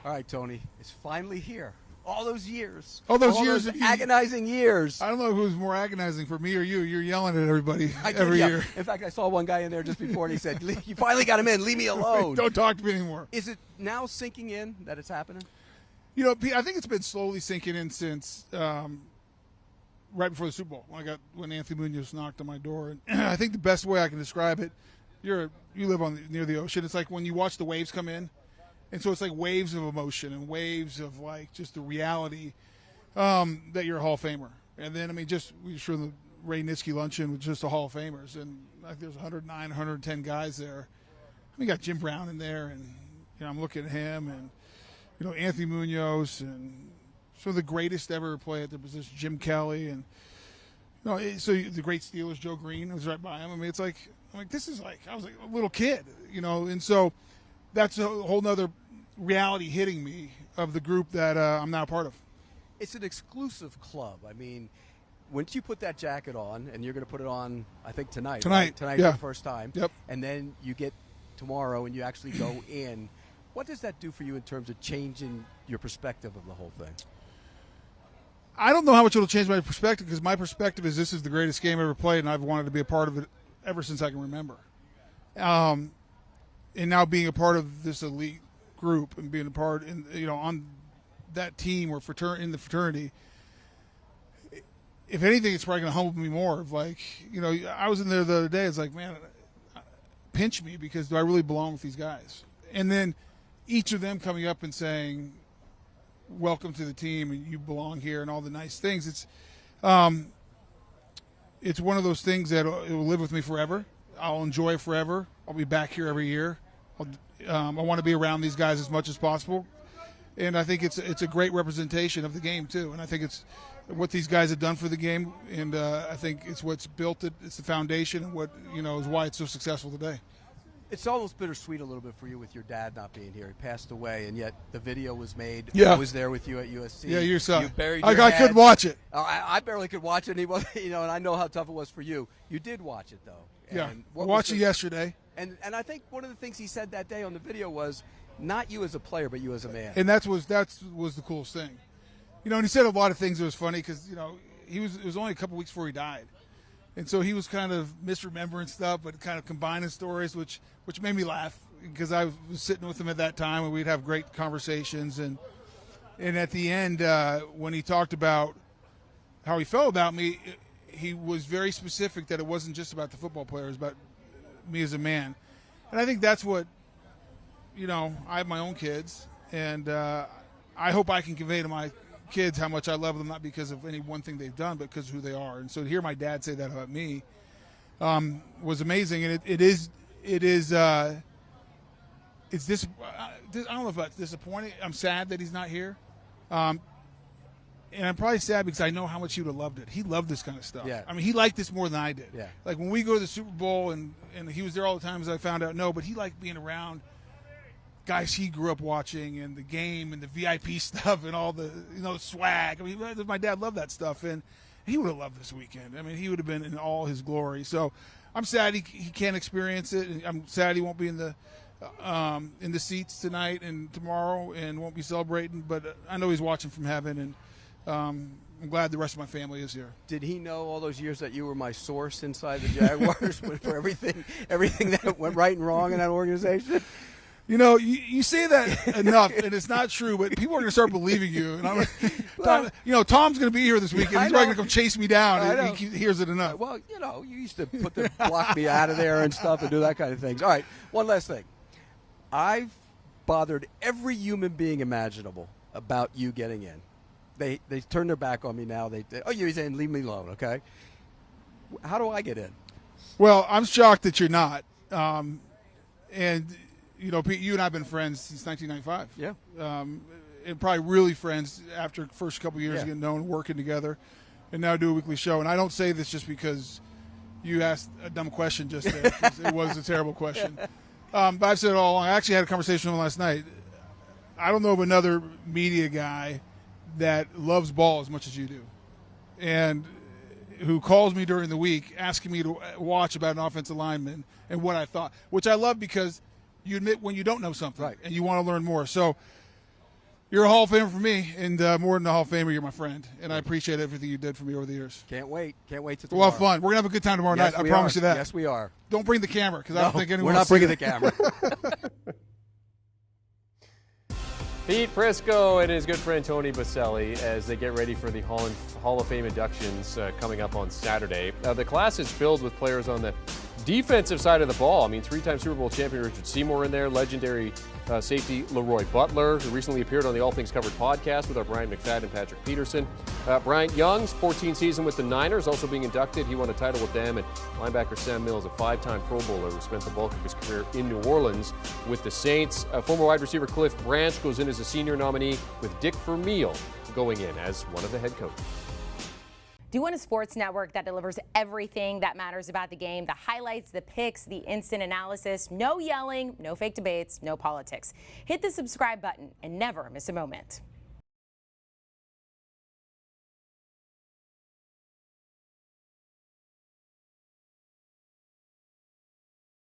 All right, Tony, it's finally here. All those years. All those years. Agonizing years. I don't know who's more agonizing for me or you. You're yelling at everybody every year. In fact, I saw one guy in there just before, and he said, "You finally got him in. Leave me alone. Don't talk to me anymore." Is it now sinking in that it's happening? You know, Pete, I think it's been slowly sinking in since right before the Super Bowl when Anthony Munoz knocked on my door. And I think the best way I can describe it, you live near the ocean. It's like when you watch the waves come in. And so it's like waves of emotion and waves of like just the reality that you're a Hall of Famer. And then, I mean, we just run the Ray Nitschke luncheon with just the Hall of Famers. And like there's 109, 110 guys there. We got Jim Brown in there. And, I'm looking at him and, Anthony Munoz and some of the greatest ever play at their position, Jim Kelly. And, so the great Steelers, Joe Green was right by him. I mean, it's like, this is like, I was like a little kid, and so that's a whole nother reality hitting me of the group that I'm now a part of. It's an exclusive club. I mean, once you put that jacket on, and you're going to put it on, I think tonight, right? Tonight yeah. For the first time. Yep. And then you get tomorrow and you actually go in. What does that do for you in terms of changing your perspective of the whole thing? I don't know how much it'll change my perspective because my perspective is this is the greatest game ever played, and I've wanted to be a part of it ever since I can remember. And now being a part of this elite group and being a part on that team or in the fraternity, if anything, it's probably going to humble me more. Of like, I was in there the other day. It's like, man, pinch me because do I really belong with these guys? And then each of them coming up and saying, welcome to the team and you belong here and all the nice things. It's one of those things that it will live with me forever. I'll enjoy it forever. I'll be back here every year. I want to be around these guys as much as possible. And I think it's a great representation of the game too. And I think it's what these guys have done for the game. And I think it's what's built it. It's the foundation and what, is why it's so successful today. It's almost bittersweet a little bit for you with your dad not being here. He passed away, and yet the video was made. Yeah. I was there with you at USC. Yeah, your son. You buried I couldn't watch it. I barely could watch it, and he was, and I know how tough it was for you. You did watch it, though. Yeah, I watched it yesterday. And I think one of the things he said that day on the video was not you as a player, but you as a man. And that was the coolest thing. And he said a lot of things that was funny because, it was only a couple weeks before he died. And so he was kind of misremembering stuff, but kind of combining stories, which made me laugh because I was sitting with him at that time and we'd have great conversations. And at the end, when he talked about how he felt about me, he was very specific that it wasn't just about the football players, but me as a man. And I think that's what, I have my own kids, and I hope I can convey to my kids how much I love them, not because of any one thing they've done, but because of who they are. And so to hear my dad say that about me was amazing. And it's I don't know if it's disappointing. I'm sad that he's not here. And I'm probably sad because I know how much he would have loved it. He loved this kind of stuff. Yeah. I mean, he liked this more than I did. Yeah. Like when we go to the Super Bowl and he was there all the time, as I found out, no, but he liked being around guys he grew up watching and the game and the VIP stuff and all the swag. I mean, my dad loved that stuff, and he would have loved this weekend. I mean, he would have been in all his glory. So I'm sad he can't experience it. I'm sad he won't be in the seats tonight and tomorrow and won't be celebrating. But I know he's watching from heaven, and I'm glad the rest of my family is here. Did he know all those years that you were my source inside the Jaguars for everything that went right and wrong in that organization? You say that enough, and it's not true, but people are going to start believing you. And Tom's going to be here this weekend. He's probably going to come chase me down if he hears it enough. Well, you used to block me out of there and stuff and do that kind of things. All right, one last thing. I've bothered every human being imaginable about you getting in. They turn their back on me now. You're in, leave me alone, okay? How do I get in? Well, I'm shocked that you're not. And Pete, you and I have been friends since 1995. Yeah. And probably really friends after the first couple of years of getting known, working together, and now do a weekly show. And I don't say this just because you asked a dumb question just there. It was a terrible question. But I've said it all along. I actually had a conversation with him last night. I don't know of another media guy that loves ball as much as you do, and who calls me during the week asking me to watch about an offensive lineman and what I thought, which I love because you admit when you don't know something, right, and you want to learn more. So You're a Hall of Famer for me, and more than a Hall of Famer, you're my friend, and I appreciate everything you did for me over the years. Can't wait to We'll tomorrow. have fun. We're gonna have a good time tomorrow night. I we promise are. you that. Yes, we are. Don't bring the camera because I don't think anyone. We're not bringing the camera. Pete Prisco and his good friend Tony Boselli as they get ready for the Hall of Fame inductions coming up on Saturday. The class is filled with players on the defensive side of the ball. I mean, three-time Super Bowl champion Richard Seymour in there, legendary safety Leroy Butler, who recently appeared on the All Things Covered podcast with our Brian McFadden and Patrick Peterson. Bryant Young's 14th season with the Niners, also being inducted. He won a title with them. And linebacker Sam Mills, a 5-time Pro Bowler who spent the bulk of his career in New Orleans with the Saints. Former wide receiver Cliff Branch goes in as a senior nominee, with Dick Vermeil going in as one of the head coaches. Do you want a sports network that delivers everything that matters about the game? The highlights, the picks, the instant analysis, no yelling, no fake debates, no politics. Hit the subscribe button and never miss a moment.